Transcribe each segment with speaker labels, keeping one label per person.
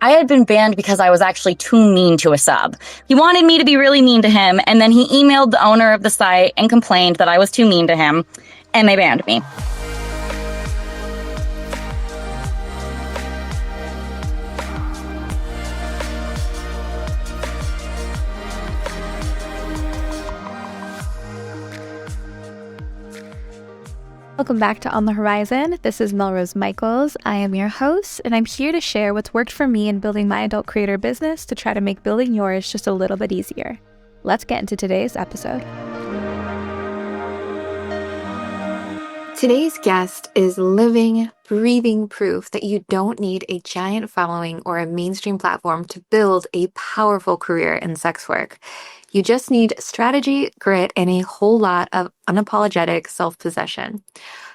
Speaker 1: I had been banned because I was actually too mean to a sub. He wanted me to be really mean to him, and then he emailed the owner of the site and complained that I was too mean to him, and they banned me.
Speaker 2: Welcome back to On the Horizon. This is MelRose Michaels. I am your host, and I'm here to share what's worked for me in building my adult creator business to try to make building yours just a little bit easier. Let's get into today's episode.
Speaker 3: Today's guest is living, breathing proof that you don't need a giant following or a mainstream platform to build a powerful career in sex work. You just need strategy, grit, and a whole lot of unapologetic self-possession.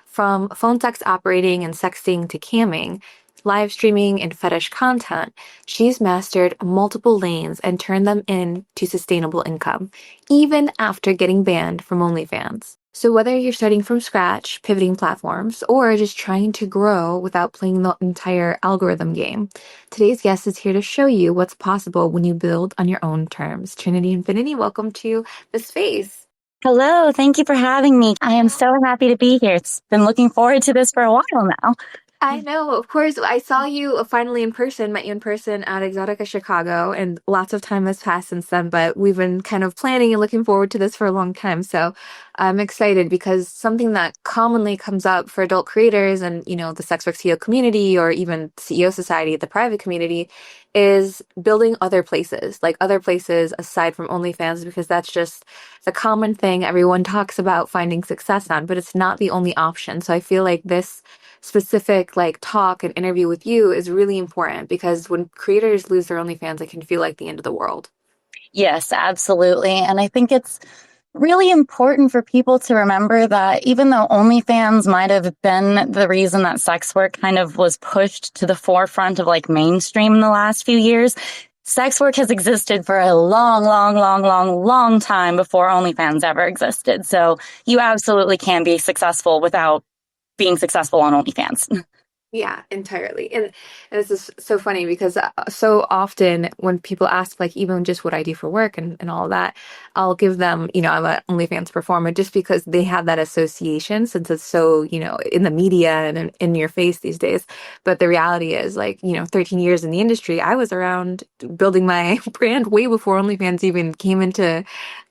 Speaker 3: From phone sex operating and sexting to camming, live streaming, and fetish content, she's mastered multiple lanes and turned them into sustainable income, even after getting banned from OnlyFans. So whether you're starting from scratch, pivoting platforms, or just trying to grow without playing the entire algorithm game, today's guest is here to show you what's possible when you build on your own terms. Trinity Infinity, welcome to the space.
Speaker 1: Hello, thank you for having me. I am so happy to be here. It's been looking forward to this for a while now.
Speaker 3: I know, of course. I saw you finally in person, met you in person at Exotica Chicago, and lots of time has passed since then, but we've been kind of planning and looking forward to this for a long time. So I'm excited because something that commonly comes up for adult creators and, the sex work CEO community or even CEO society, the private community, is building other places aside from OnlyFans, because that's just the common thing everyone talks about finding success on, but it's not the only option. So I feel like this specific talk and interview with you is really important, because when creators lose their OnlyFans, it can feel like the end of the world.
Speaker 1: Yes, absolutely. And I think it's really important for people to remember that even though OnlyFans might have been the reason that sex work kind of was pushed to the forefront of mainstream in the last few years, sex work has existed for a long time before OnlyFans ever existed. So you absolutely can be successful without being successful on OnlyFans.
Speaker 3: Yeah, entirely. And this is so funny because so often when people ask, even just what I do for work and all of that, I'll give them, I'm an OnlyFans performer, just because they have that association, since it's so, in the media and in your face these days. But the reality is 13 years in the industry, I was around building my brand way before OnlyFans even came into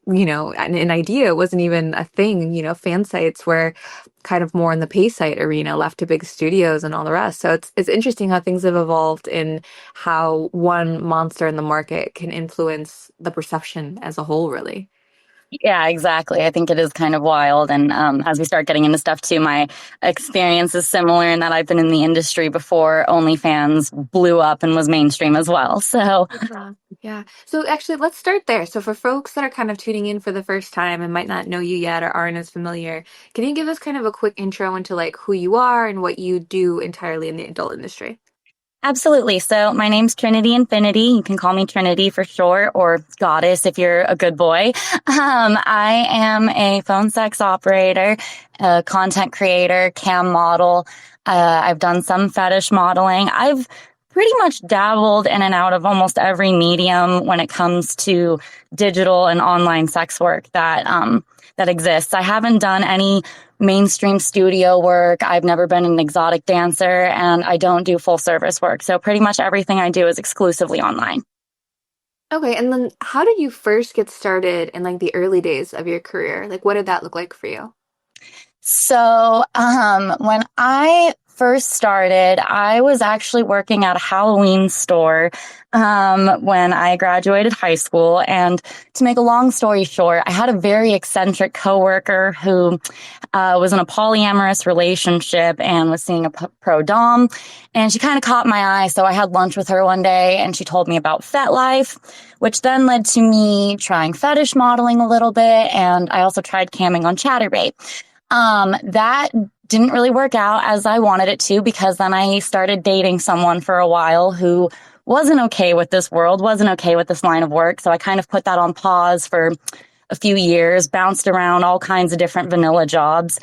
Speaker 3: an idea. It wasn't even a thing. Fan sites were kind of more in the pay site arena, left to big studios and all the rest. So it's interesting how things have evolved in how one monster in the market can influence the perception as a whole, really.
Speaker 1: Yeah, exactly. I think it is kind of wild. And as we start getting into stuff too, my experience is similar in that I've been in the industry before OnlyFans blew up and was mainstream as well. So
Speaker 3: yeah. So actually, let's start there. So for folks that are kind of tuning in for the first time and might not know you yet or aren't as familiar, can you give us kind of a quick intro into who you are and what you do entirely in the adult industry?
Speaker 1: absolutely. So my name's Trinity Infinity. You can call me Trinity for short, or Goddess if you're a good boy. I am a phone sex operator, a content creator, cam model. I've done some fetish modeling. I've pretty much dabbled in and out of almost every medium when it comes to digital and online sex work that exists. I haven't done any mainstream studio work. I've never been an exotic dancer, and I don't do full service work. So pretty much everything I do is exclusively online.
Speaker 3: Okay, and then how did you first get started in the early days of your career? What did that look like for you?
Speaker 1: So when I first started, I was actually working at a Halloween store when I graduated high school. And to make a long story short, I had a very eccentric coworker who was in a polyamorous relationship and was seeing a pro dom. And she kind of caught my eye. So I had lunch with her one day and she told me about FetLife, which then led to me trying fetish modeling a little bit. And I also tried camming on Chatterbait. That didn't really work out as I wanted it to, because then I started dating someone for a while who wasn't okay with this world, wasn't okay with this line of work. So I kind of put that on pause for a few years, bounced around all kinds of different vanilla jobs.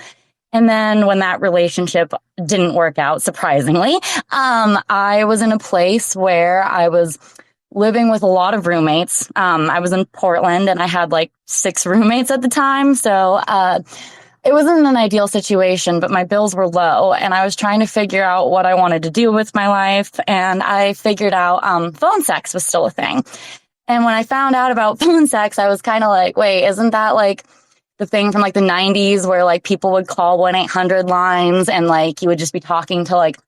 Speaker 1: And then when that relationship didn't work out, surprisingly, I was in a place where I was living with a lot of roommates. I was in Portland and I had like 6 roommates at the time. So, it wasn't an ideal situation, but my bills were low and I was trying to figure out what I wanted to do with my life. And I figured out, phone sex was still a thing. And when I found out about phone sex, I was kind of like, wait, isn't that like the thing from like the 90s where like people would call 1-800 lines and like you would just be talking to like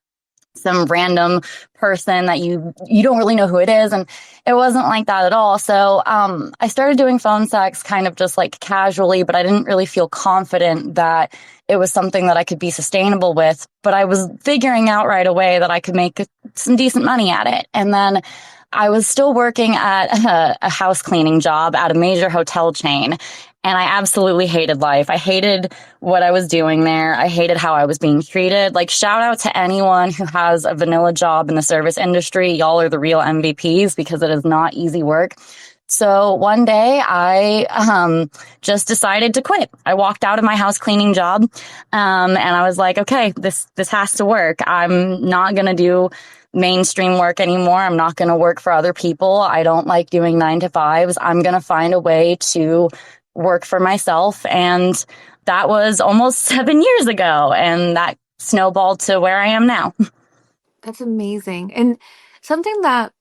Speaker 1: some random person that you don't really know who it is. And it wasn't like that at all. So, I started doing phone sex kind of just like casually, but I didn't really feel confident that it was something that I could be sustainable with. But I was figuring out right away that I could make some decent money at it. And then I was still working at a house cleaning job at a major hotel chain. And I absolutely hated life. I hated what I was doing there. I hated how I was being treated. Like, shout out to anyone who has a vanilla job in the service industry. Y'all are the real MVPs because it is not easy work. So one day I just decided to quit. I walked out of my house cleaning job, and I was like, okay, this has to work. I'm not going to do mainstream work anymore. I'm not going to work for other people. I don't like doing 9-to-5s. I'm going to find a way to work for myself. And that was almost 7 years ago. And that snowballed to where I am now.
Speaker 3: That's amazing. And something that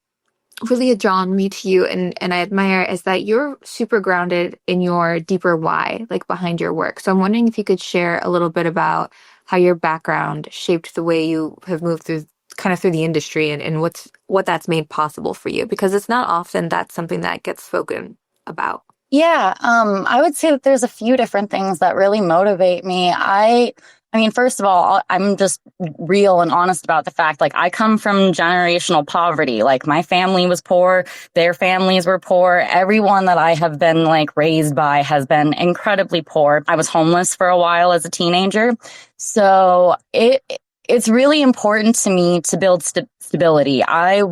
Speaker 3: really had drawn me to you and I admire is that you're super grounded in your deeper why, like behind your work. So I'm wondering if you could share a little bit about how your background shaped the way you have moved through the industry and what that's made possible for you, because it's not often that's something that gets spoken about.
Speaker 1: Yeah, I would say that there's a few different things that really motivate me. I mean, first of all, I'm just real and honest about the fact, like, I come from generational poverty. Like, my family was poor, their families were poor. Everyone that I have been, like, raised by has been incredibly poor. I was homeless for a while as a teenager. So it's really important to me to build stability. I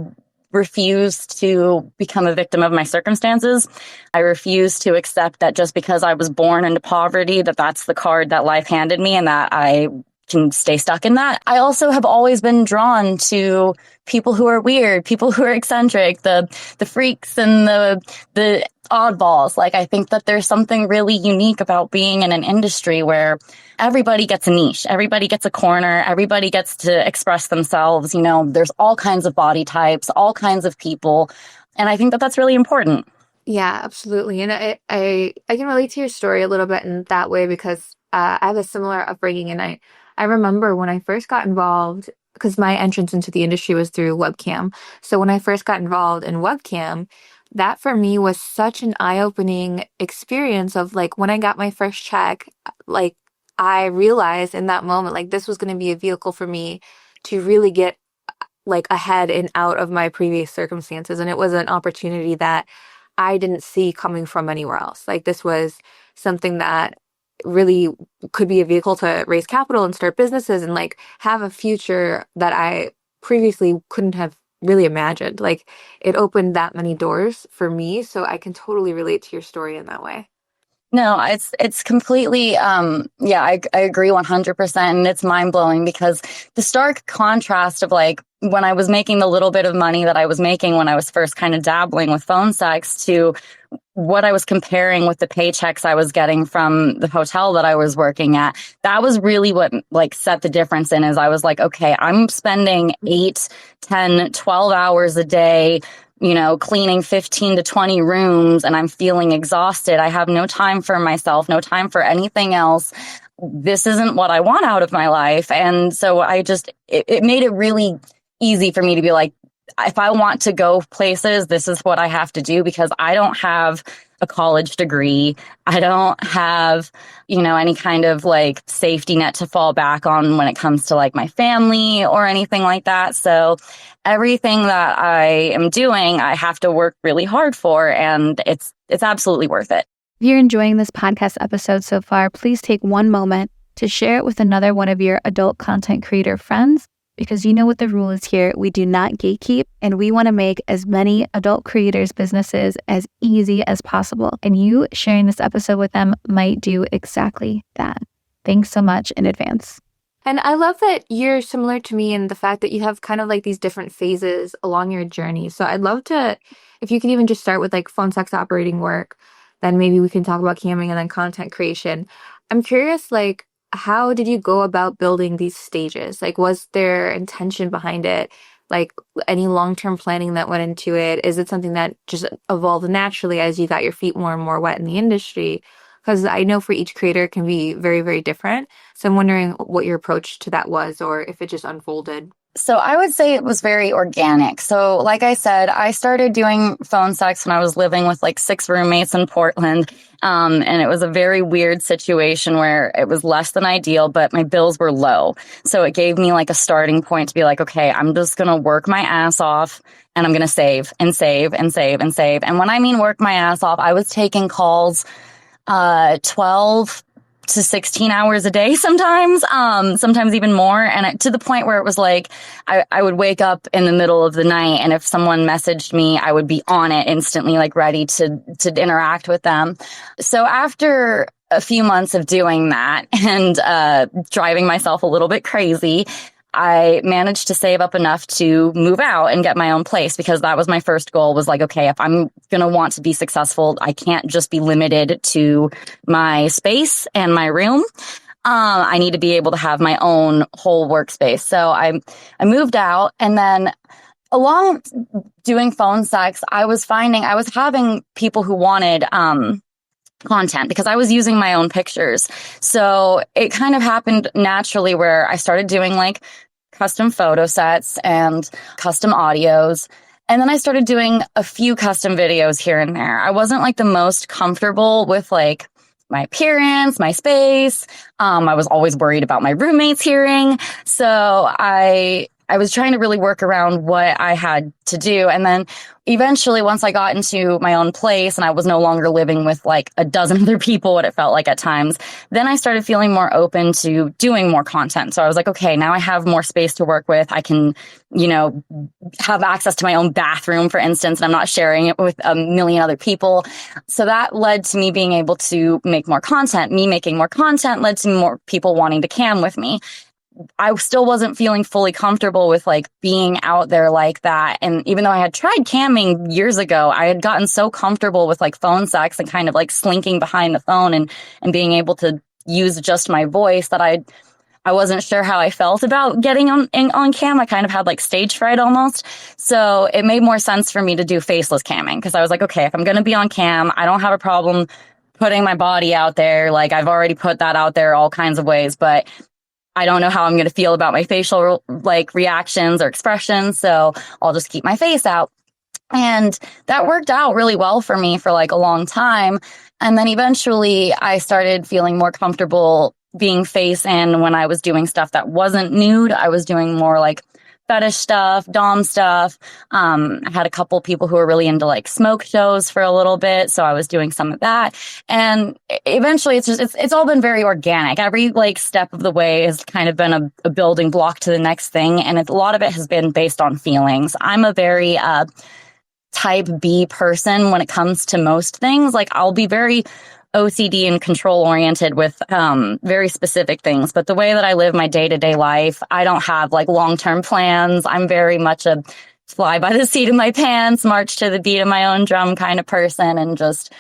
Speaker 1: refuse to become a victim of my circumstances. I refuse to accept that just because I was born into poverty, that's the card that life handed me and that I can stay stuck in that. I also have always been drawn to people who are weird, people who are eccentric, the freaks and the oddballs. Like, I think that there's something really unique about being in an industry where everybody gets a niche, everybody gets a corner, everybody gets to express themselves. You know, there's all kinds of body types, all kinds of people. And I think that that's really important.
Speaker 3: Yeah, absolutely. And I can relate to your story a little bit in that way because I have a similar upbringing. And I remember when I first got involved, because my entrance into the industry was through webcam. So when I first got involved in webcam, that for me was such an eye-opening experience of like when I got my first check, like I realized in that moment, like this was going to be a vehicle for me to really get like ahead and out of my previous circumstances. And it was an opportunity that I didn't see coming from anywhere else. Like this was something that really could be a vehicle to raise capital and start businesses and like have a future that I previously couldn't have really imagined. Like it opened that many doors for me. So I can totally relate to your story in that way.
Speaker 1: No, it's completely, yeah, I agree 100%. And it's mind blowing because the stark contrast of like when I was making the little bit of money that I was making when I was first kind of dabbling with phone sex to what I was comparing with the paychecks I was getting from the hotel that I was working at. That was really what like set the difference in is I was like, okay, I'm spending 8, 10, 12 hours a day, you know, cleaning 15 to 20 rooms and I'm feeling exhausted. I have no time for myself, no time for anything else. This isn't what I want out of my life. And so it made it really easy for me to be like, if I want to go places, this is what I have to do because I don't have a college degree. I don't have, you know, any kind of like safety net to fall back on when it comes to like my family or anything like that. So everything that I am doing, I have to work really hard for, and it's absolutely worth it.
Speaker 2: If you're enjoying this podcast episode so far, please take one moment to share it with another one of your adult content creator friends. Because you know what the rule is here. We do not gatekeep, and we want to make as many adult creators' businesses as easy as possible. And you sharing this episode with them might do exactly that. Thanks so much in advance.
Speaker 3: And I love that you're similar to me in the fact that you have kind of like these different phases along your journey. So I'd love to, if you could even just start with like phone sex operating work, then maybe we can talk about camming and then content creation. I'm curious, like, how did you go about building these stages? Like, was there intention behind it? Like, any long-term planning that went into it? Is it something that just evolved naturally as you got your feet more and more wet in the industry? Because I know for each creator, it can be very, very different. So I'm wondering what your approach to that was, or if it just unfolded.
Speaker 1: So I would say it was very organic. So like I said, I started doing phone sex when I was living with like 6 roommates in Portland. And it was a very weird situation where it was less than ideal, but my bills were low. So it gave me like a starting point to be like, okay, I'm just going to work my ass off and I'm going to save and save and save and save. And when I mean work my ass off, I was taking calls 12 to 16 hours a day sometimes, sometimes even more. And to the point where it was like, I would wake up in the middle of the night, and if someone messaged me, I would be on it instantly, like ready to interact with them. So after a few months of doing that and driving myself a little bit crazy, I managed to save up enough to move out and get my own place, because that was my first goal, was like, okay, if I'm going to want to be successful, I can't just be limited to my space and my room. I need to be able to have my own whole workspace. So I moved out, and then along doing phone sex, I was having people who wanted, content, because I was using my own pictures. So it kind of happened naturally where I started doing like custom photo sets and custom audios. And then I started doing a few custom videos here and there. I wasn't like the most comfortable with like my appearance, my space. I was always worried about my roommates hearing. So I was trying to really work around what I had to do. And then eventually, once I got into my own place and I was no longer living with like a dozen other people, what it felt like at times, then I started feeling more open to doing more content. So I was like, okay, now I have more space to work with. I can, have access to my own bathroom, for instance, and I'm not sharing it with a million other people. So that led to me being able to make more content. Me making more content led to more people wanting to cam with me. I still wasn't feeling fully comfortable with like being out there like that. And even though I had tried camming years ago, I had gotten so comfortable with like phone sex and kind of like slinking behind the phone and being able to use just my voice that I wasn't sure how I felt about getting on cam. I kind of had like stage fright almost. So it made more sense for me to do faceless camming, because I was like, okay, if I'm going to be on cam, I don't have a problem putting my body out there. Like I've already put that out there all kinds of ways, but I don't know how I'm going to feel about my facial like reactions or expressions. So I'll just keep my face out. And that worked out really well for me for like a long time. And then eventually I started feeling more comfortable being face in when I was doing stuff that wasn't nude. I was doing more like fetish stuff, dom stuff. I had a couple people who were really into like smoke shows for a little bit. So I was doing some of that. And eventually it's all been very organic. Every like step of the way has kind of been a building block to the next thing. And a lot of it has been based on feelings. I'm a very, type B person when it comes to most things. Like I'll be very OCD and control oriented with very specific things. But the way that I live my day-to-day life, I don't have like long-term plans. I'm very much a fly by the seat of my pants, march to the beat of my own drum kind of person. And just,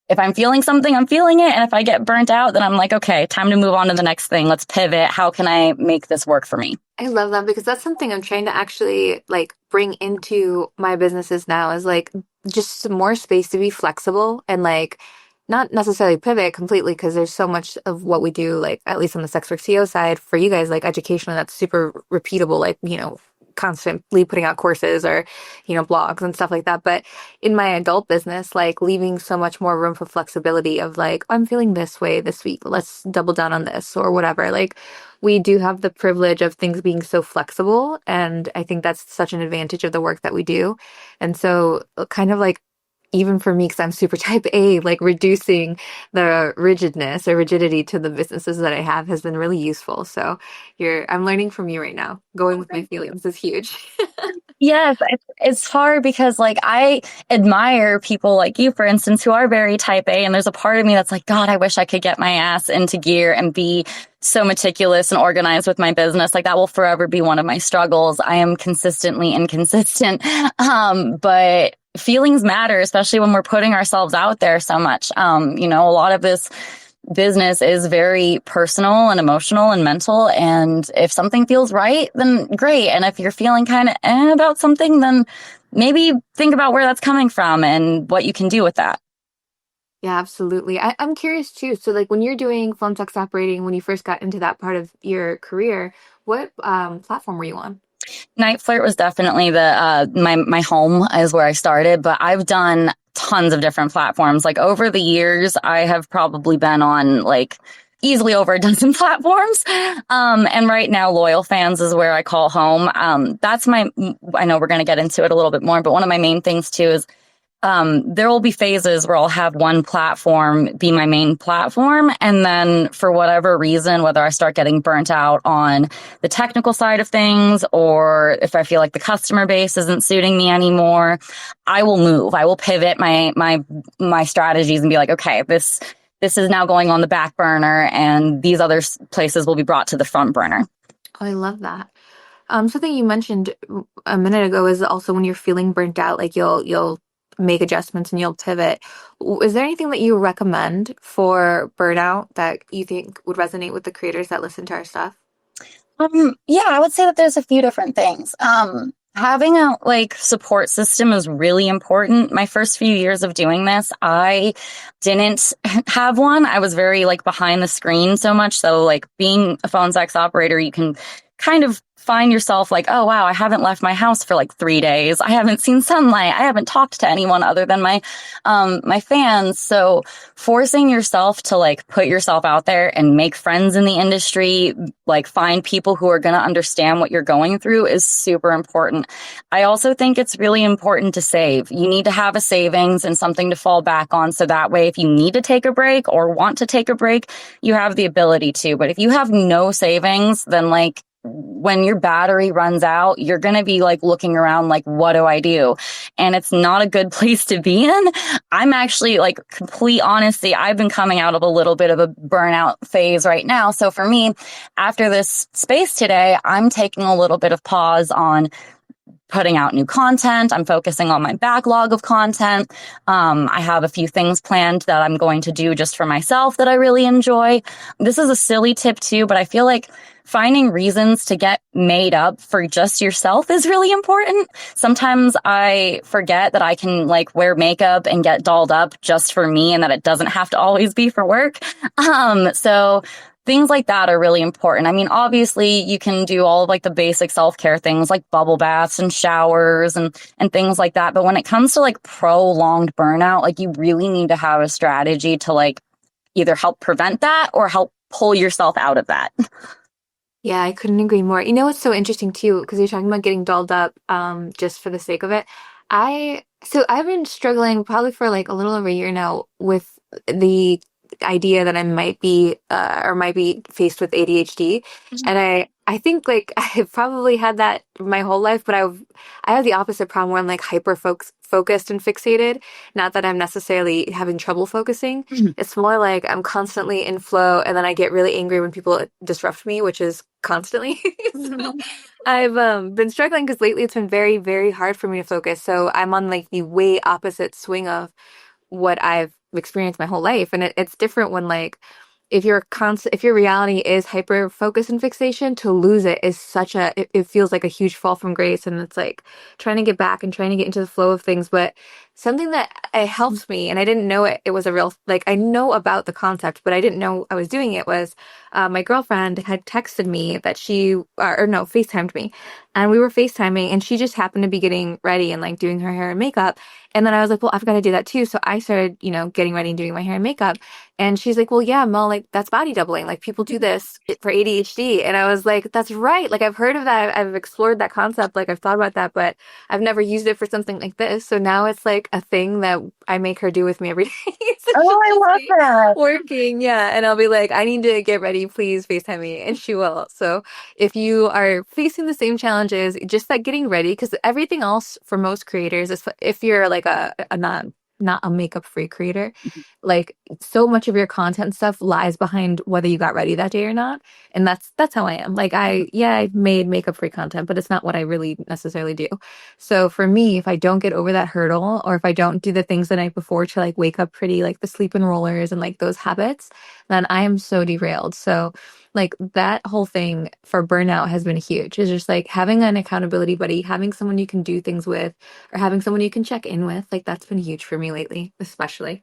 Speaker 1: if I'm feeling something, I'm feeling it. And if I get burnt out, then I'm like, okay, time to move on to the next thing. Let's pivot. How can I make this work for me?
Speaker 3: I love that, because that's something I'm trying to actually like bring into my businesses now, is like just some more space to be flexible and like not necessarily pivot completely, because there's so much of what we do, like at least on the Sex Work CEO side for you guys, like educational, that's super repeatable, like, constantly putting out courses or, blogs and stuff like that. But in my adult business, like leaving so much more room for flexibility of like, I'm feeling this way this week, let's double down on this or whatever. Like we do have the privilege of things being so flexible. And I think that's such an advantage of the work that we do. And so kind of like, even for me, because I'm super type A, like reducing the rigidity to the businesses that I have has been really useful. So I'm learning from you right now. Going with my feelings is huge.
Speaker 1: Yes, it's hard because like I admire people like you, for instance, who are very type A. And there's a part of me that's like, God, I wish I could get my ass into gear and be so meticulous and organized with my business. Like that will forever be one of my struggles. I am consistently inconsistent. But feelings matter, especially when we're putting ourselves out there so much. A lot of this business is very personal and emotional and mental. And if something feels right, then great. And if you're feeling kind of about something, then maybe think about where that's coming from and what you can do with that.
Speaker 3: Yeah, absolutely. I'm curious too. So, like, when you're doing phone sex operating, when you first got into that part of your career, what platform were you on?
Speaker 1: Night Flirt was definitely the my home is where I started, but I've done tons of different platforms. Like over the years, I have probably been on like easily over a dozen platforms. And right now, LoyalFans is where I call home. That's I know we're going to get into it a little bit more, but one of my main things too is there will be phases where I'll have one platform be my main platform. And then for whatever reason, whether I start getting burnt out on the technical side of things, or if I feel like the customer base isn't suiting me anymore, I will move. I will pivot my strategies and be like, okay, this is now going on the back burner and these other places will be brought to the front burner.
Speaker 3: Oh, I love that. Something you mentioned a minute ago is also when you're feeling burnt out, like you'll make adjustments and you'll pivot. Is there anything that you recommend for burnout that you think would resonate with the creators that listen to our stuff?
Speaker 1: Yeah, I would say that there's a few different things. Having a support system is really important. My first few years of doing this, I didn't have one. I was very behind the screen so much. So being a phone sex operator, you can kind of find yourself oh, wow, I haven't left my house for 3 days. I haven't seen sunlight. I haven't talked to anyone other than my fans. So forcing yourself to put yourself out there and make friends in the industry, find people who are going to understand what you're going through is super important. I also think it's really important to save. You need to have a savings and something to fall back on. So that way, if you need to take a break or want to take a break, you have the ability to. But if you have no savings, then when your battery runs out, you're going to be looking around what do I do? And it's not a good place to be in. I'm actually complete honesty. I've been coming out of a little bit of a burnout phase right now. So for me, after this space today, I'm taking a little bit of pause on putting out new content. I'm focusing on my backlog of content. I have a few things planned that I'm going to do just for myself that I really enjoy. This is a silly tip too, but I feel like finding reasons to get made up for just yourself is really important. Sometimes I forget that I can wear makeup and get dolled up just for me and that it doesn't have to always be for work. So things like that are really important. I mean, obviously you can do all of the basic self-care things like bubble baths and showers and things like that. But when it comes to prolonged burnout, you really need to have a strategy to either help prevent that or help pull yourself out of that.
Speaker 3: Yeah, I couldn't agree more. You know what's so interesting too, because you're talking about getting dolled up just for the sake of it. I've been struggling probably for a little over a year now with the idea that I might be or might be faced with ADHD.
Speaker 1: Mhm.
Speaker 3: And I think I've probably had that my whole life, but I have the opposite problem where I'm hyper focused and fixated. Not that I'm necessarily having trouble focusing.
Speaker 1: Mhm.
Speaker 3: It's more I'm constantly in flow, and then I get really angry when people disrupt me, which is constantly. So I've been struggling because lately it's been very, very hard for me to focus. So I'm on the way opposite swing of what I've experienced my whole life. And it's different when if your reality is hyper focus and fixation, to lose it is it feels like a huge fall from grace. And it's trying to get back and trying to get into the flow of things. But something that it helps me, and I didn't know it was a real, I know about the concept, but I didn't know I was doing it, was my girlfriend had texted me that FaceTimed me. And we were FaceTiming, and she just happened to be getting ready and doing her hair and makeup. And then I was like, well, I've got to do that too. So I started, getting ready and doing my hair and makeup. And she's like, well, yeah, Mel, that's body doubling. People do this for ADHD. And I was like, that's right. I've heard of that. I've explored that concept. I've thought about that, but I've never used it for something like this. So now it's a thing that I make her do with me every day.
Speaker 1: Oh, I love that.
Speaker 3: Working. Yeah. And I'll be like, I need to get ready. Please FaceTime me. And she will. So if you are facing the same challenges, just getting ready, because everything else for most creators is if you're a not a makeup-free creator. Like, so much of your content stuff lies behind whether you got ready that day or not. And that's how I am. Like, I made makeup-free content, but it's not what I really necessarily do. So for me, if I don't get over that hurdle, or if I don't do the things the night before to like wake up pretty, like the sleep and rollers and like those habits, then I am so derailed. So like that whole thing for burnout has been huge. It's just like having an accountability buddy, having someone you can do things with, or having someone you can check in with. Like that's been huge for me lately, especially.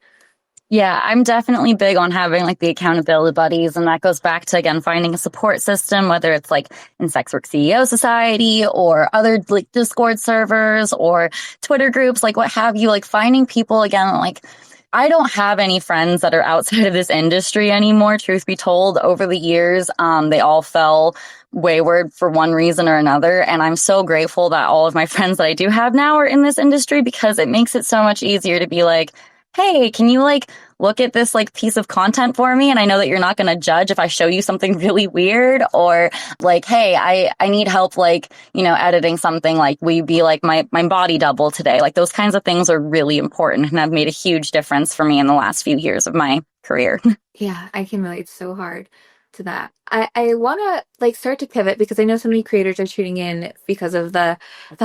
Speaker 1: Yeah, I'm definitely big on having like the accountability buddies. And that goes back to, again, finding a support system, whether it's like in Sex Work CEO Society or other like Discord servers or Twitter groups, like what have you, like finding people again, like I don't have any friends that are outside of this industry anymore, truth be told. Over the years, they all fell wayward for one reason or another. And I'm so grateful that all of my friends that I do have now are in this industry, because it makes it so much easier to be like, hey, can you like look at this like piece of content for me? And I know that you're not going to judge if I show you something really weird, or like, hey, I need help, like, editing something, like will you be like my body double today? Like those kinds of things are really important and have made a huge difference for me in the last few years of my career.
Speaker 3: Yeah, I can relate so hard to that. I want to like start to pivot because I know so many creators are tuning in because of the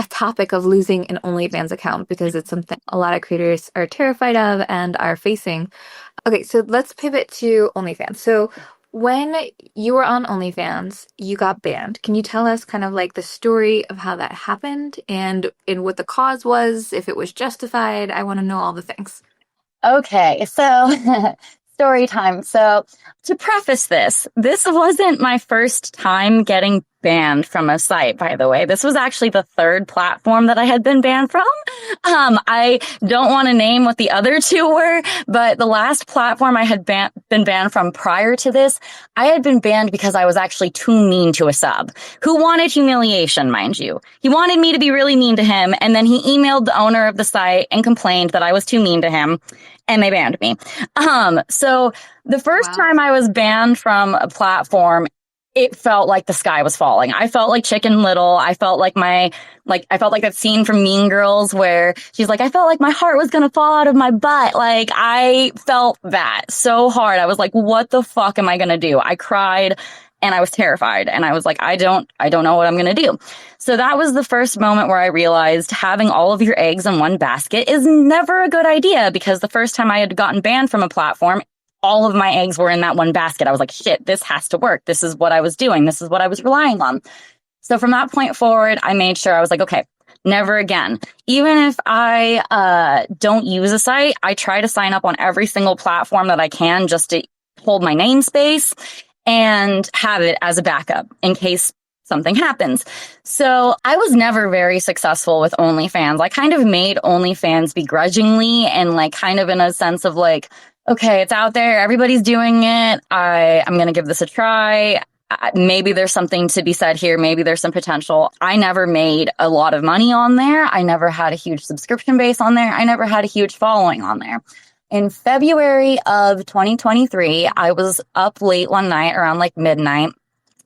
Speaker 3: topic of losing an OnlyFans account, because it's something a lot of creators are terrified of and are facing. Okay, so let's pivot to OnlyFans. So when you were on OnlyFans, you got banned. Can you tell us kind of like the story of how that happened and what the cause was, if it was justified? I want to know all the things.
Speaker 1: Okay, so story time. So to preface this wasn't my first time getting banned from a site, by the way. This was actually the third platform that I had been banned from. I don't want to name what the other two were, but the last platform I had been banned from prior to this, I had been banned because I was actually too mean to a sub who wanted humiliation, mind you. He wanted me to be really mean to him, and then he emailed the owner of the site and complained that I was too mean to him, and they banned me. So the first time I was banned from a platform, it felt like the sky was falling. I felt like Chicken Little. I felt like I felt like that scene from Mean Girls where she's like, I felt like my heart was going to fall out of my butt. Like I felt that so hard. I was like, what the fuck am I going to do? I cried and I was terrified, and I was like, I don't know what I'm going to do. So that was the first moment where I realized having all of your eggs in one basket is never a good idea, because the first time I had gotten banned from a platform, all of my eggs were in that one basket. I was like, shit, this has to work. This is what I was doing. This is what I was relying on. So from that point forward, I made sure I was like, okay, never again. Even if I don't use a site, I try to sign up on every single platform that I can just to hold my namespace and have it as a backup in case something happens. So I was never very successful with OnlyFans. I kind of made OnlyFans begrudgingly, and like kind of in a sense of like, okay, it's out there, everybody's doing it, I'm going to give this a try. Maybe there's something to be said here. Maybe there's some potential. I never made a lot of money on there. I never had a huge subscription base on there. I never had a huge following on there. In February of 2023, I was up late one night around like midnight,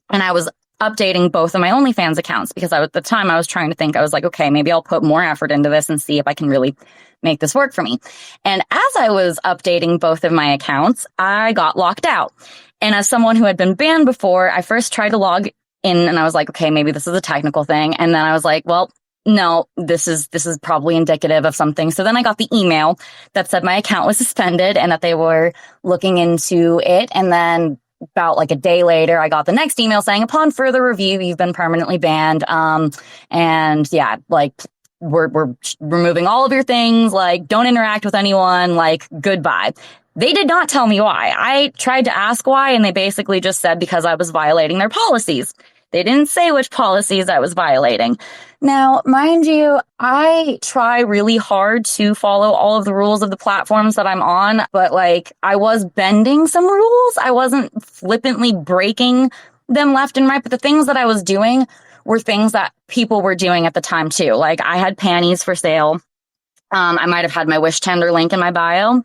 Speaker 1: and I was updating both of my OnlyFans accounts because at the time I was trying to think, I was like, okay, maybe I'll put more effort into this and see if I can really make this work for me. And as I was updating both of my accounts, I got locked out. And as someone who had been banned before, I first tried to log in and I was like, okay, maybe this is a technical thing. And then I was like, well, no, this is probably indicative of something. So then I got the email that said my account was suspended and that they were looking into it. And then about like a day later, I got the next email saying, upon further review, you've been permanently banned. And yeah, like we're removing all of your things, like don't interact with anyone, like goodbye. They did not tell me why. I tried to ask why, and they basically just said because I was violating their policies. They didn't say which policies I was violating. Now, mind you, I try really hard to follow all of the rules of the platforms that I'm on, but like I was bending some rules. I wasn't flippantly breaking them left and right, but the things that I was doing were things that people were doing at the time too. Like I had panties for sale. I might have had my Wish Tender link in my bio.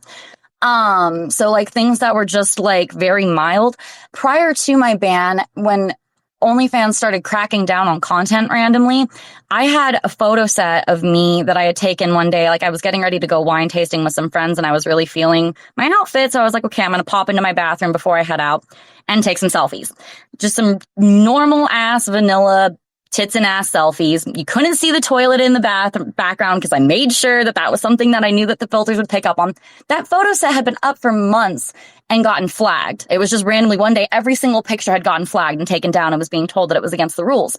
Speaker 1: So like things that were just like very mild. Prior to my ban, when OnlyFans started cracking down on content randomly, I had a photo set of me that I had taken one day. Like I was getting ready to go wine tasting with some friends and I was really feeling my outfit. So I was like, okay, I'm going to pop into my bathroom before I head out and take some selfies. Just some normal ass vanilla tits and ass selfies. You couldn't see the toilet in the background because I made sure that that was something that I knew that the filters would pick up on. That photo set had been up for months and gotten flagged. It was just randomly one day, every single picture had gotten flagged and taken down and was being told that it was against the rules.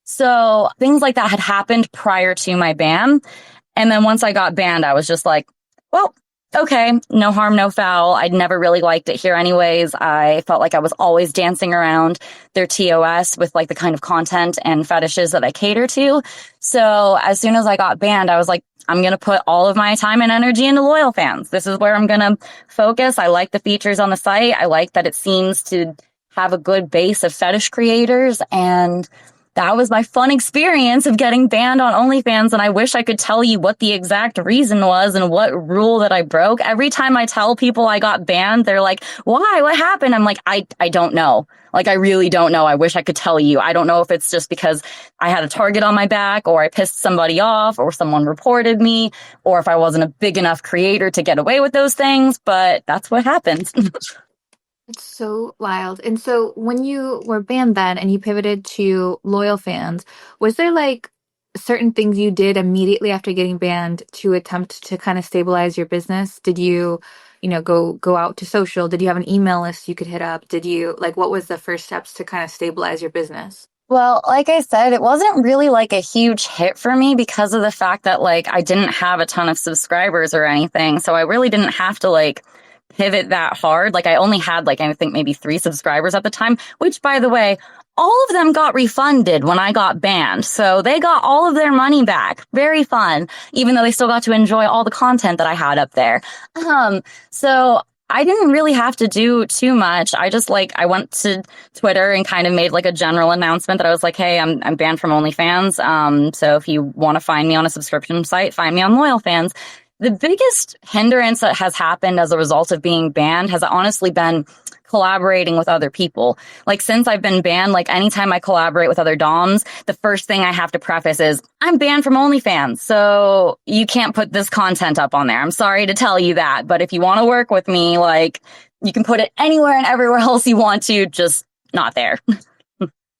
Speaker 1: So things like that had happened prior to my ban. And then once I got banned, I was just like, well, okay, no harm, no foul. I'd never really liked it here anyways. I felt like I was always dancing around their TOS with like the kind of content and fetishes that I cater to. So as soon as I got banned, I was like, I'm going to put all of my time and energy into LoyalFans. This is where I'm going to focus. I like the features on the site. I like that it seems to have a good base of fetish creators, and that was my fun experience of getting banned on OnlyFans. And I wish I could tell you what the exact reason was and what rule that I broke. Every time I tell people I got banned, they're like, why? What happened? I'm like, I don't know. Like, I really don't know. I wish I could tell you. I don't know if it's just because I had a target on my back, or I pissed somebody off, or someone reported me, or if I wasn't a big enough creator to get away with those things, but that's what happens.
Speaker 3: It's so wild. And so when you were banned then and you pivoted to LoyalFans, was there like certain things you did immediately after getting banned to attempt to kind of stabilize your business? Did you, go out to social? Did you have an email list you could hit up? Did you what was the first steps to kind of stabilize your business?
Speaker 1: Well, like I said, it wasn't really like a huge hit for me because of the fact that like I didn't have a ton of subscribers or anything. So I really didn't have to like pivot that hard. Like I only had like, I think maybe 3 subscribers at the time, which by the way, all of them got refunded when I got banned. So they got all of their money back. Very fun, even though they still got to enjoy all the content that I had up there. So I didn't really have to do too much. I just I went to Twitter and kind of made like a general announcement that I was like, hey, I'm banned from OnlyFans. So if you want to find me on a subscription site, find me on LoyalFans. The biggest hindrance that has happened as a result of being banned has honestly been collaborating with other people. Like since I've been banned, like anytime I collaborate with other DOMs, the first thing I have to preface is I'm banned from OnlyFans. So you can't put this content up on there. I'm sorry to tell you that. But if you want to work with me, like you can put it anywhere and everywhere else you want to, just not there.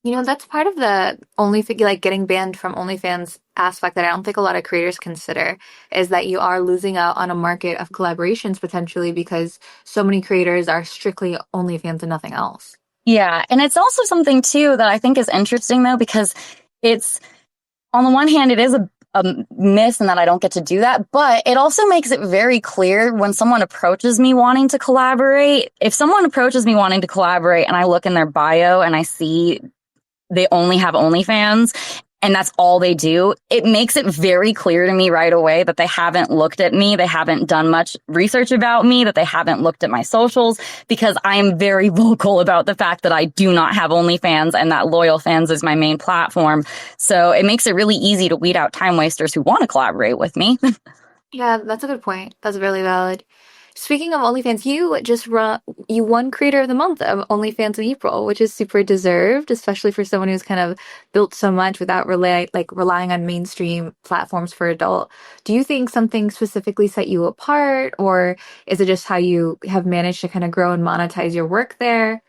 Speaker 3: That's part of the getting banned from OnlyFans aspect that I don't think a lot of creators consider, is that you are losing out on a market of collaborations potentially because so many creators are strictly OnlyFans and nothing else.
Speaker 1: Yeah. And it's also something too that I think is interesting though, because it's, on the one hand, it is a miss and that I don't get to do that, but it also makes it very clear when someone approaches me wanting to collaborate. If someone approaches me wanting to collaborate and I look in their bio and I see they only have OnlyFans and that's all they do, it makes it very clear to me right away that they haven't looked at me, they haven't done much research about me, that they haven't looked at my socials, because I am very vocal about the fact that I do not have OnlyFans and that LoyalFans is my main platform. So it makes it really easy to weed out time wasters who want to collaborate with me.
Speaker 3: Yeah, that's a good point. That's really valid. Speaking of OnlyFans, you won Creator of the Month of OnlyFans in April, which is super deserved, especially for someone who's kind of built so much without relying on mainstream platforms for adult. Do you think something specifically set you apart, or is it just how you have managed to kind of grow and monetize your work there?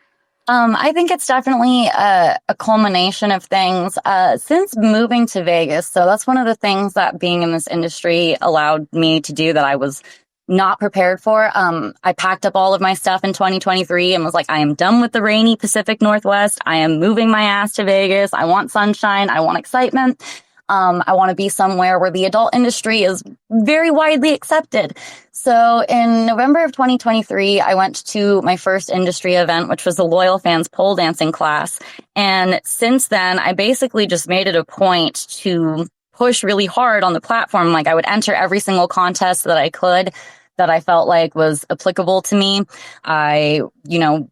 Speaker 1: I think it's definitely a culmination of things since moving to Vegas. So that's one of the things that being in this industry allowed me to do that I was not prepared for. I packed up all of my stuff in 2023 and was like, I am done with the rainy Pacific Northwest. I am moving my ass to Vegas. I want sunshine. I want excitement. I want to be somewhere where the adult industry is very widely accepted. So in November of 2023, I went to my first industry event, which was the LoyalFans pole dancing class. And since then, I basically just made it a point to push really hard on the platform. Like I would enter every single contest that I could, that I felt like was applicable to me. I,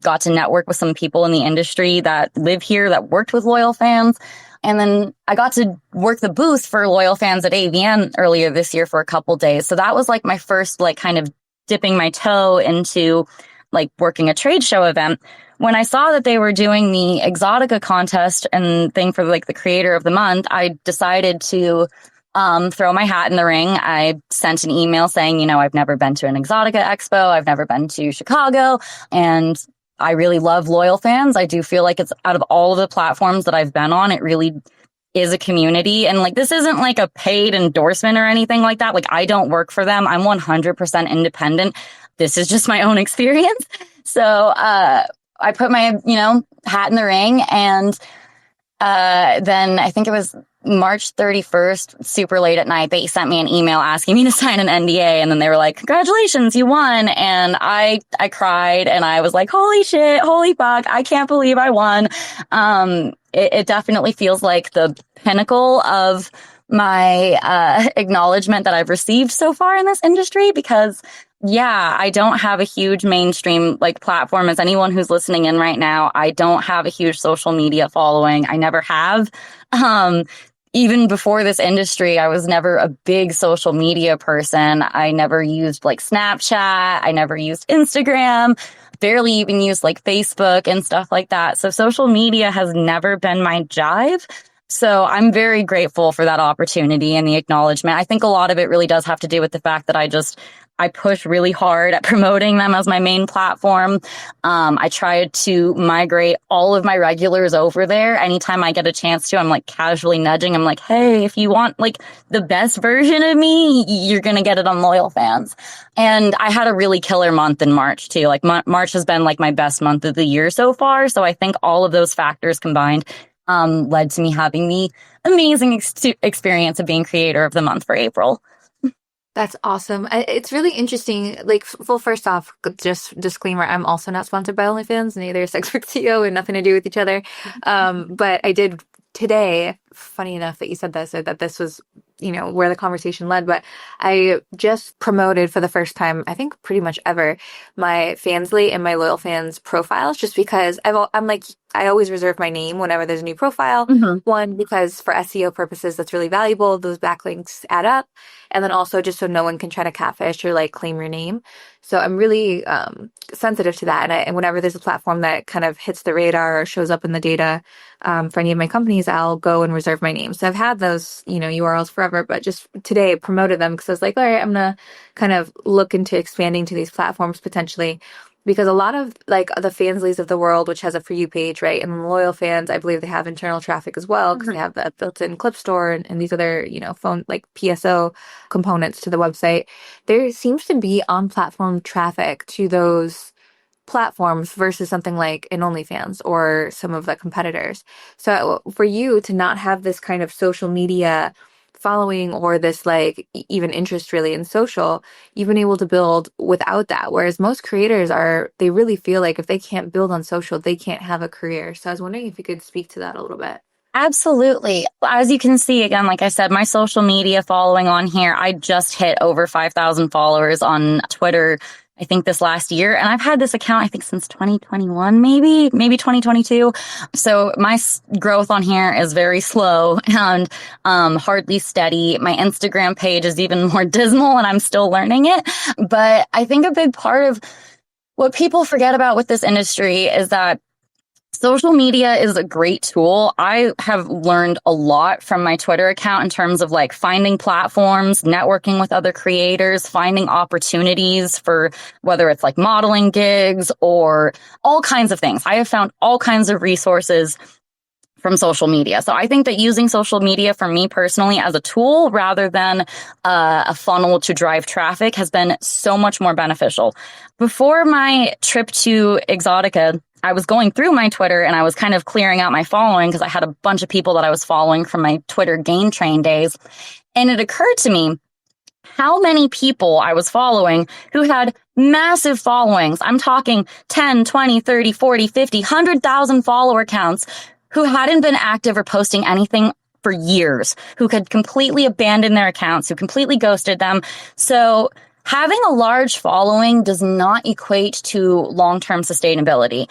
Speaker 1: got to network with some people in the industry that live here that worked with LoyalFans. And then I got to work the booth for LoyalFans at AVN earlier this year for a couple days. So that was like my first kind of dipping my toe into like working a trade show event. When I saw that they were doing the Exotica contest and thing for like the creator of the month, I decided to throw my hat in the ring. I sent an email saying, I've never been to an Exotica Expo. I've never been to Chicago. And I really love LoyalFans. I do feel like it's out of all of the platforms that I've been on, it really is a community. And like, this isn't like a paid endorsement or anything like that. Like, I don't work for them. I'm 100% independent. This is just my own experience. So, I put my, hat in the ring, and then I think it was March 31st, super late at night, they sent me an email asking me to sign an NDA. And then they were like, congratulations, you won. And I cried, and I was like, holy shit, holy fuck, I can't believe I won. It definitely feels like the pinnacle of my acknowledgement that I've received so far in this industry, because I don't have a huge mainstream like platform. As anyone who's listening in right now, I don't have a huge social media following. I never have. Even before this industry, I was never a big social media person. I never used like Snapchat. I never used Instagram, barely even used like Facebook and stuff like that. So social media has never been my jive. So I'm very grateful for that opportunity and the acknowledgement. I think a lot of it really does have to do with the fact that I push really hard at promoting them as my main platform. I tried to migrate all of my regulars over there. Anytime I get a chance to, I'm like casually nudging. I'm like, hey, if you want like the best version of me, you're going to get it on LoyalFans. And I had a really killer month in March too. Like March has been like my best month of the year so far. So I think all of those factors combined led to me having the amazing experience of being creator of the month for April.
Speaker 3: That's awesome. It's really interesting. Like, well, first off, just disclaimer, I'm also not sponsored by OnlyFans, neither is SWCEO, and nothing to do with each other. But I did today, funny enough that you said this, or that this was, where the conversation led, but I just promoted for the first time, I think pretty much ever, my Fansly and my LoyalFans profiles, just because I'm like, I always reserve my name whenever there's a new profile. Mm-hmm. One, because for SEO purposes, that's really valuable. Those backlinks add up. And then also just so no one can try to catfish or like claim your name. So I'm really sensitive to that. And whenever there's a platform that kind of hits the radar or shows up in the data for any of my companies, I'll go and reserve my name. So I've had those, URLs forever, but just today promoted them because I was like, all right, I'm going to kind of look into expanding to these platforms potentially. Because a lot of like the Fanslys of the world, which has a For You page, right? And LoyalFans, I believe they have internal traffic as well because they have that built-in clip store and these other, phone like PSO components to the website. There seems to be on-platform traffic to those platforms versus something like an OnlyFans or some of the competitors. So for you to not have this kind of social media following or this like even interest really in social, you've been able to build without that. Whereas most creators they really feel like if they can't build on social, they can't have a career. So I was wondering if you could speak to that a little bit.
Speaker 1: Absolutely. As you can see, again, like I said, my social media following on here, I just hit over 5,000 followers on Twitter, I think this last year. And I've had this account, I think since 2021, maybe 2022. So my growth on here is very slow and hardly steady. My Instagram page is even more dismal and I'm still learning it. But I think a big part of what people forget about with this industry is that social media is a great tool. I have learned a lot from my Twitter account in terms of like finding platforms, networking with other creators, finding opportunities for whether it's like modeling gigs or all kinds of things. I have found all kinds of resources from social media. So I think that using social media for me personally as a tool rather than a funnel to drive traffic has been so much more beneficial. Before my trip to Exotica, I was going through my Twitter and I was kind of clearing out my following because I had a bunch of people that I was following from my Twitter game train days. And it occurred to me how many people I was following who had massive followings. I'm talking 10, 20, 30, 40, 50, 100,000 follower counts who hadn't been active or posting anything for years, who had completely abandoned their accounts, who completely ghosted them. So having a large following does not equate to long-term sustainability.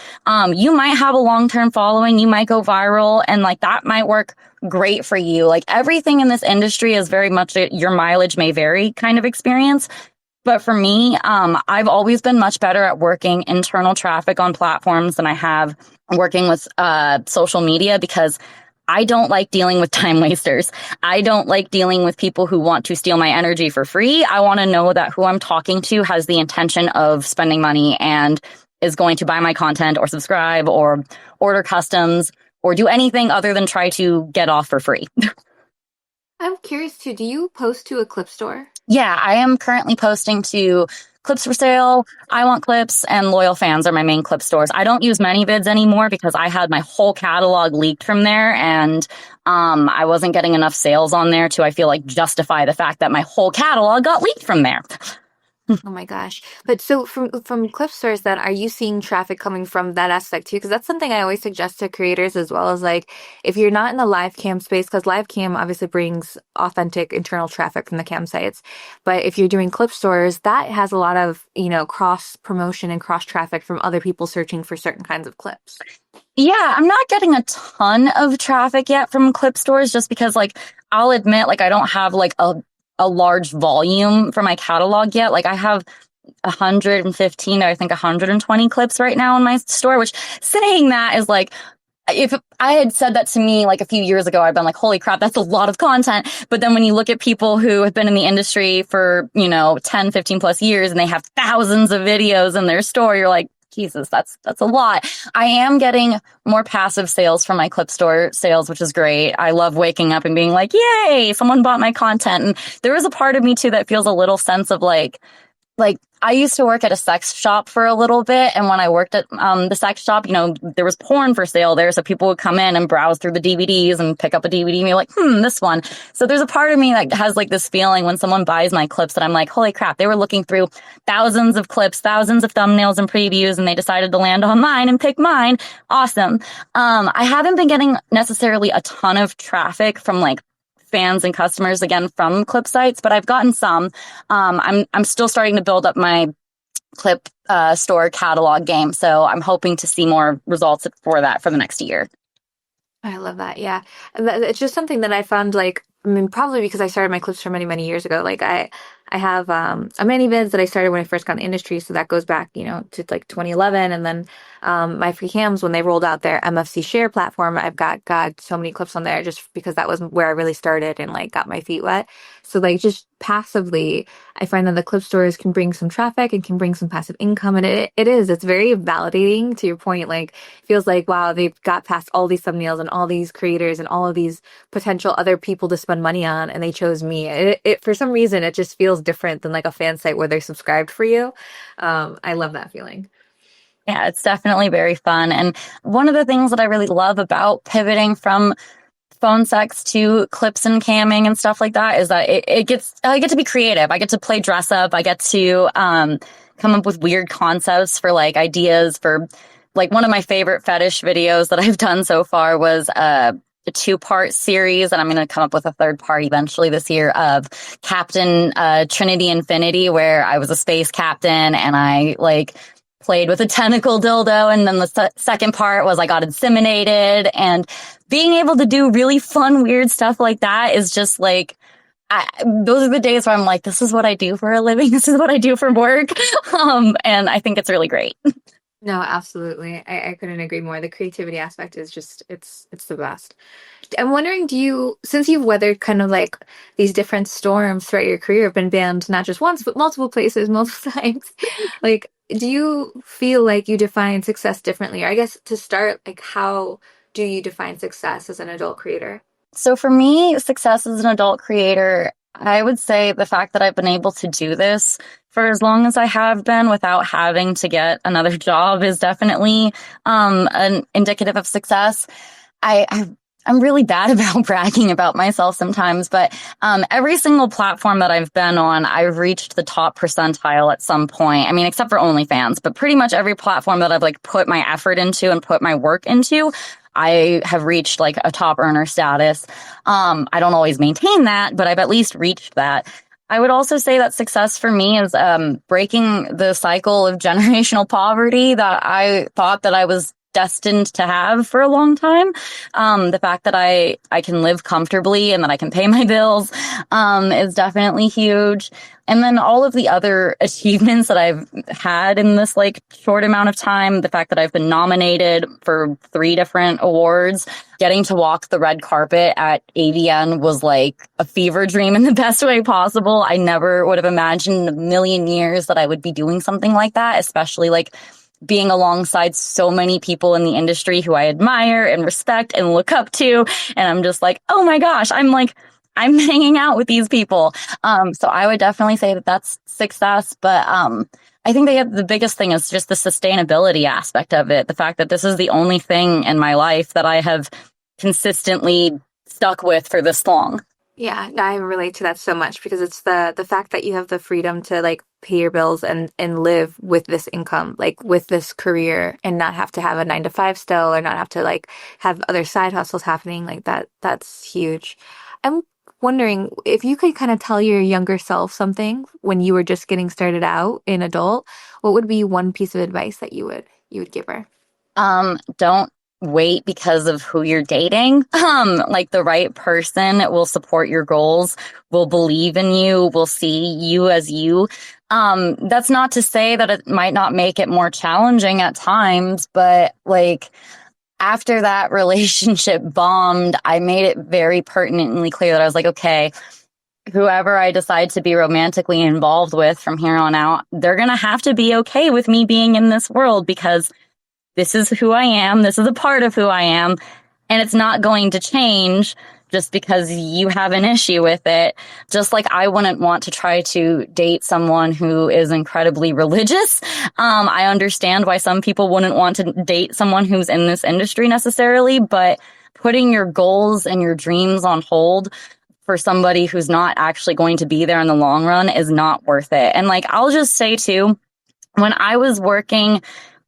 Speaker 1: You might have a long-term following, you might go viral, and like that might work great for you. Like everything in this industry is very much your mileage may vary kind of experience. But for me, I've always been much better at working internal traffic on platforms than I have working with social media, because I don't like dealing with time wasters. I don't like dealing with people who want to steal my energy for free. I want to know that who I'm talking to has the intention of spending money and is going to buy my content or subscribe or order customs or do anything other than try to get off for free.
Speaker 3: I'm curious too, do you post to a clip store?
Speaker 1: Yeah, I am currently posting to Clips for Sale, I Want Clips, and LoyalFans are my main clip stores. I don't use ManyVids anymore because I had my whole catalog leaked from there, and I wasn't getting enough sales on there to, I feel like, justify the fact that my whole catalog got leaked from there.
Speaker 3: Oh my gosh. But so from clip stores then, are you seeing traffic coming from that aspect too? Because that's something I always suggest to creators as well, as like if you're not in the live cam space, because live cam obviously brings authentic internal traffic from the cam sites. But if you're doing clip stores, that has a lot of, cross promotion and cross traffic from other people searching for certain kinds of clips.
Speaker 1: Yeah, I'm not getting a ton of traffic yet from clip stores just because, like, I'll admit, like, I don't have like a large volume for my catalog yet. Like I have 115 or I think 120 clips right now in my store, which, saying that, is like, if I had said that to me like a few years ago, I'd been like, holy crap, that's a lot of content. But then when you look at people who have been in the industry for, 10, 15 plus years and they have thousands of videos in their store, you're like, Jesus, that's a lot. I am getting more passive sales from my clip store sales, which is great. I love waking up and being like, yay, someone bought my content. And there is a part of me too that feels a little sense of like I used to work at a sex shop for a little bit. And when I worked at the sex shop, there was porn for sale there. So people would come in and browse through the DVDs and pick up a DVD and be like, this one. So there's a part of me that has like this feeling when someone buys my clips that I'm like, holy crap, they were looking through thousands of clips, thousands of thumbnails and previews, and they decided to land on mine and pick mine. Awesome. I haven't been getting necessarily a ton of traffic from like fans and customers again from clip sites, but I've gotten some. I'm still starting to build up my clip store catalog game, so I'm hoping to see more results for that for the next year.
Speaker 3: I love that. Yeah. It's just something that I found, like, I mean, probably because I started my clips from many, many years ago. Like I have a ManyVids that I started when I first got in the industry. So that goes back, to like 2011. And then my free cams, when they rolled out their MFC share platform, I've got so many clips on there just because that was where I really started and like got my feet wet. So like just passively, I find that the clip stores can bring some traffic and can bring some passive income. And it's very validating, to your point. Like, feels like, wow, they've got past all these thumbnails and all these creators and all of these potential other people to spend money on, and they chose me. It for some reason, it just feels different than like a fan site where they're subscribed for you. I love that feeling.
Speaker 1: Yeah, it's definitely very fun. And one of the things that I really love about pivoting from phone sex to clips and camming and stuff like that is that I get to be creative. I get to play dress up. I get to come up with weird concepts for like ideas for, like, one of my favorite fetish videos that I've done so far was a 2-part series, and I'm going to come up with a 3rd part eventually this year, of Captain Trinity Infinity, where I was a space captain and I like played with a tentacle dildo. And then the second part was I got inseminated, and being able to do really fun, weird stuff like that is just like, those are the days where I'm like, this is what I do for a living. This is what I do for work. And I think it's really great.
Speaker 3: No, absolutely. I couldn't agree more. The creativity aspect is just, it's the best. I'm wondering, since you've weathered kind of like these different storms throughout your career, have been banned not just once, but multiple places, multiple times, like, do you feel like you define success differently? Or I guess to start, like, how do you define success as an adult creator?
Speaker 1: So for me, success as an adult creator, I would say the fact that I've been able to do this for as long as I have been without having to get another job is definitely an indicative of success. I'm really bad about bragging about myself sometimes, but every single platform that I've been on, I've reached the top percentile at some point. I mean, except for OnlyFans, but pretty much every platform that I've like put my effort into and put my work into, I have reached like a top earner status. I don't always maintain that, but I've at least reached that. I would also say that success for me is breaking the cycle of generational poverty that I thought that I was destined to have for a long time. The fact that I can live comfortably and that I can pay my bills is definitely huge. And then all of the other achievements that I've had in this like short amount of time, the fact that I've been nominated for 3 different awards, getting to walk the red carpet at AVN was like a fever dream in the best way possible. I never would have imagined in a million years that I would be doing something like that, especially like being alongside so many people in the industry who I admire and respect and look up to. And I'm just like, oh my gosh, I'm hanging out with these people. So I would definitely say that that's success. But I think the biggest thing is just the sustainability aspect of it. The fact that this is the only thing in my life that I have consistently stuck with for this long.
Speaker 3: Yeah, I relate to that so much because it's the fact that you have the freedom to like pay your bills and live with this income, like with this career, and not have to have a 9 to 5 still, or not have to like have other side hustles happening like that. That's huge. I'm wondering if you could kind of tell your younger self something when you were just getting started out in adult, what would be one piece of advice that you would give her?
Speaker 1: Don't wait because of who you're dating. Like the right person will support your goals, will believe in you, will see you as you. That's not to say that it might not make it more challenging at times, but like after that relationship bombed, I made it very pertinently clear that I was like, okay, whoever I decide to be romantically involved with from here on out, they're going to have to be okay with me being in this world because this is who I am. This is a part of who I am. And it's not going to change just because you have an issue with it. Just like I wouldn't want to try to date someone who is incredibly religious. I understand why some people wouldn't want to date someone who's in this industry necessarily, but putting your goals and your dreams on hold for somebody who's not actually going to be there in the long run is not worth it. And like, I'll just say too, when I was working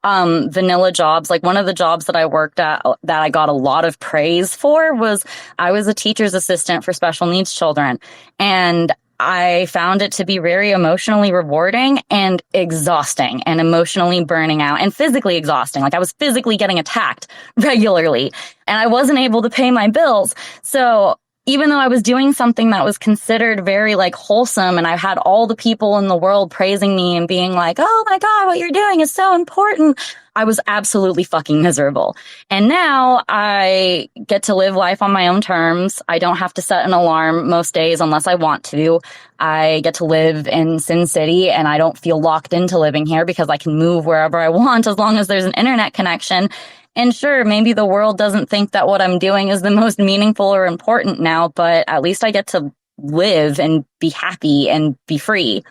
Speaker 1: vanilla jobs, like one of the jobs that I worked at that I got a lot of praise for was I was a teacher's assistant for special needs children. And I found it to be very emotionally rewarding and exhausting and emotionally burning out and physically exhausting. Like I was physically getting attacked regularly and I wasn't able to pay my bills. So even though I was doing something that was considered very like wholesome and I had all the people in the world praising me and being like, oh my God, what you're doing is so important, I was absolutely fucking miserable. And now I get to live life on my own terms. I don't have to set an alarm most days unless I want to. I get to live in Sin City and I don't feel locked into living here because I can move wherever I want as long as there's an internet connection. And sure, maybe the world doesn't think that what I'm doing is the most meaningful or important now, but at least I get to live and be happy and be free.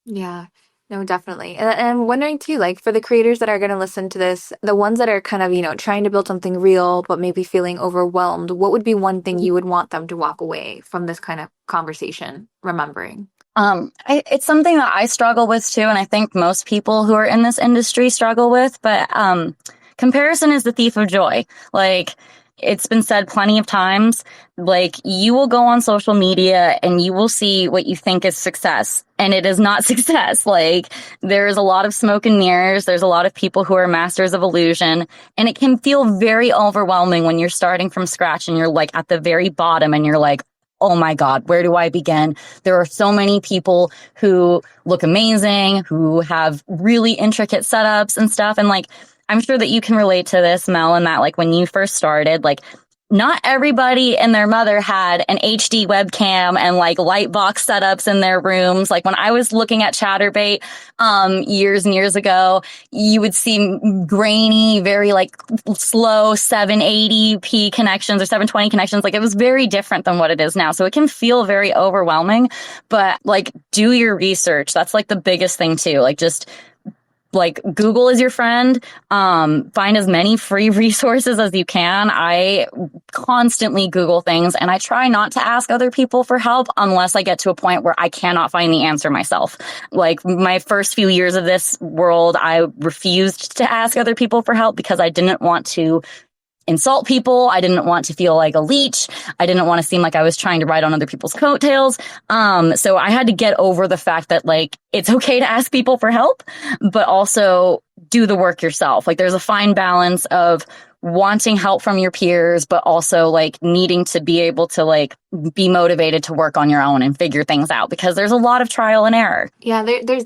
Speaker 3: Yeah, no, definitely. And I'm wondering too, like for the creators that are going to listen to this, the ones that are kind of, trying to build something real, but maybe feeling overwhelmed, what would be one thing you would want them to walk away from this kind of conversation remembering?
Speaker 1: It's something that I struggle with too. And I think most people who are in this industry struggle with, but, comparison is the thief of joy. Like it's been said plenty of times, like you will go on social media and you will see what you think is success and it is not success. Like there's a lot of smoke and mirrors. There's a lot of people who are masters of illusion and it can feel very overwhelming when you're starting from scratch and you're like at the very bottom and you're like, oh my God, where do I begin? There are so many people who look amazing, who have really intricate setups and stuff. And like, I'm sure that you can relate to this, Mel, and that like when you first started, like not everybody and their mother had an HD webcam and like light box setups in their rooms. Like when I was looking at Chatterbait, years and years ago, you would see grainy, very like slow 780p connections or 720 connections. Like it was very different than what it is now. So it can feel very overwhelming, but like do your research. That's like the biggest thing too. Like just like Google is your friend. Find as many free resources as you can. I constantly Google things and I try not to ask other people for help unless I get to a point where I cannot find the answer myself. Like my first few years of this world, I refused to ask other people for help because I didn't want to insult people. I didn't want to feel like a leech. I didn't want to seem like I was trying to ride on other people's coattails. So I had to get over the fact that like, it's okay to ask people for help, but also do the work yourself. Like there's a fine balance of wanting help from your peers, but also like needing to be able to like be motivated to work on your own and figure things out, because there's a lot of trial and error.
Speaker 3: Yeah, there's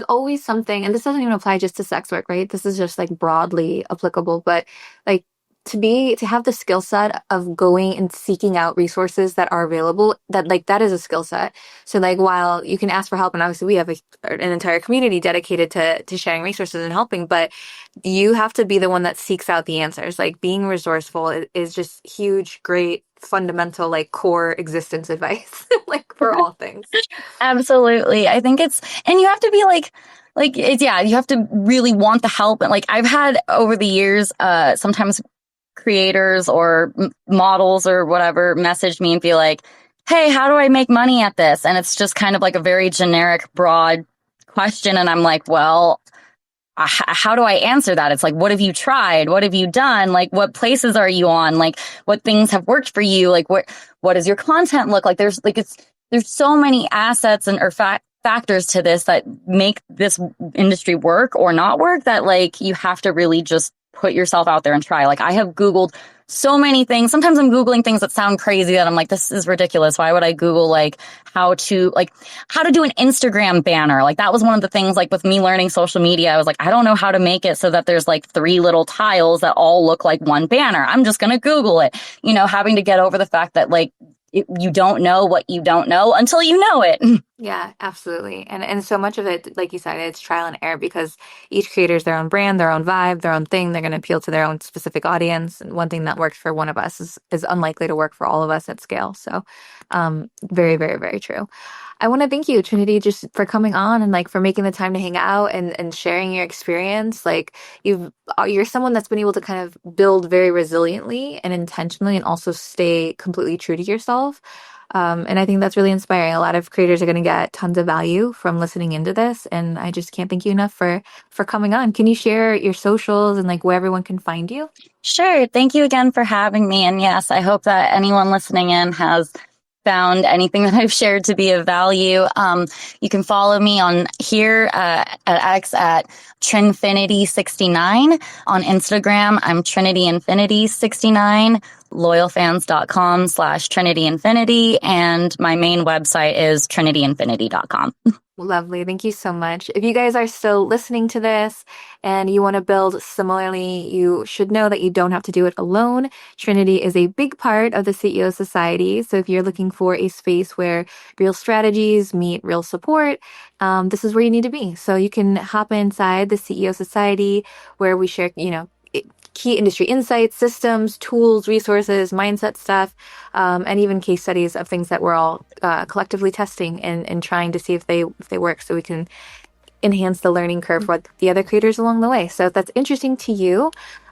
Speaker 3: always something, and this doesn't even apply just to sex work, right? This is just like broadly applicable, but like to have the skill set of going and seeking out resources that are available, that is a skill set. So like while you can ask for help, and obviously we have an entire community dedicated to sharing resources and helping, but you have to be the one that seeks out the answers. Like being resourceful is just huge, great, fundamental, like core existence advice, like for all things.
Speaker 1: Absolutely. I think and you have to be you have to really want the help. And like I've had over the years, sometimes creators or models or whatever message me and be like, hey, how do I make money at this? And it's just kind of like a very generic, broad question. And I'm like, well, how do I answer that? It's like, what have you tried? What have you done? Like, what places are you on? Like, what things have worked for you? Like, what does your content look like? There's so many assets or factors to this that make this industry work or not work, that like you have to really just put yourself out there and try. Like I have Googled so many things. Sometimes I'm Googling things that sound crazy that I'm like, this is ridiculous. Why would I Google like how to do an Instagram banner? Like that was one of the things, like with me learning social media, I was like, I don't know how to make it so that there's like 3 little tiles that all look like one banner. I'm just going to Google it, having to get over the fact that like you don't know what you don't know until you know it.
Speaker 3: Yeah, absolutely. And so much of it, like you said, it's trial and error, because each creator is their own brand, their own vibe, their own thing. They're going to appeal to their own specific audience. And one thing that works for one of us is unlikely to work for all of us at scale. So very, very, very true. I want to thank you, Trinity, just for coming on and like for making the time to hang out and sharing your experience. Like you're someone that's been able to kind of build very resiliently and intentionally, and also stay completely true to yourself. And I think that's really inspiring. A lot of creators are going to get tons of value from listening into this. And I just can't thank you enough for coming on. Can you share your socials and like where everyone can find you?
Speaker 1: Sure. Thank you again for having me. And yes, I hope that anyone listening in has found anything that I've shared to be of value. You can follow me on here at X at Trinfinity69. On Instagram, I'm Trinity Infinity 69. LoyalFans.com/Trinity Infinity. And my main website is trinityinfinity.com.
Speaker 3: Lovely. Thank you so much. If you guys are still listening to this and you want to build similarly, you should know that you don't have to do it alone. Trinity is a big part of the CEO Society. So if you're looking for a space where real strategies meet real support, this is where you need to be. So you can hop inside the CEO Society, where we share, key industry insights, systems, tools, resources, mindset stuff, and even case studies of things that we're all collectively testing and trying to see if they work, so we can enhance the learning curve for the other creators along the way. So if that's interesting to you,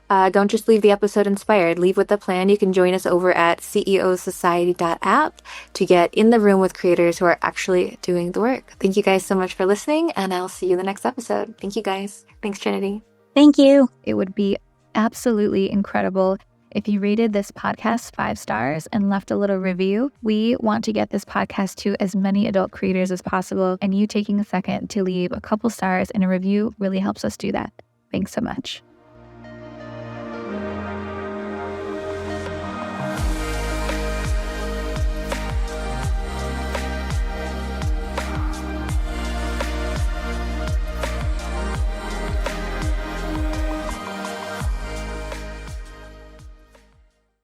Speaker 3: don't just leave the episode inspired. Leave with a plan. You can join us over at ceosociety.app to get in the room with creators who are actually doing the work. Thank you guys so much for listening, and I'll see you in the next episode. Thank you guys. Thanks, Trinity.
Speaker 1: Thank you.
Speaker 2: It would be absolutely incredible if you rated this podcast 5 stars and left a little review. We want to get this podcast to as many adult creators as possible, and you taking a second to leave a couple stars and a review really helps us do that. Thanks so much.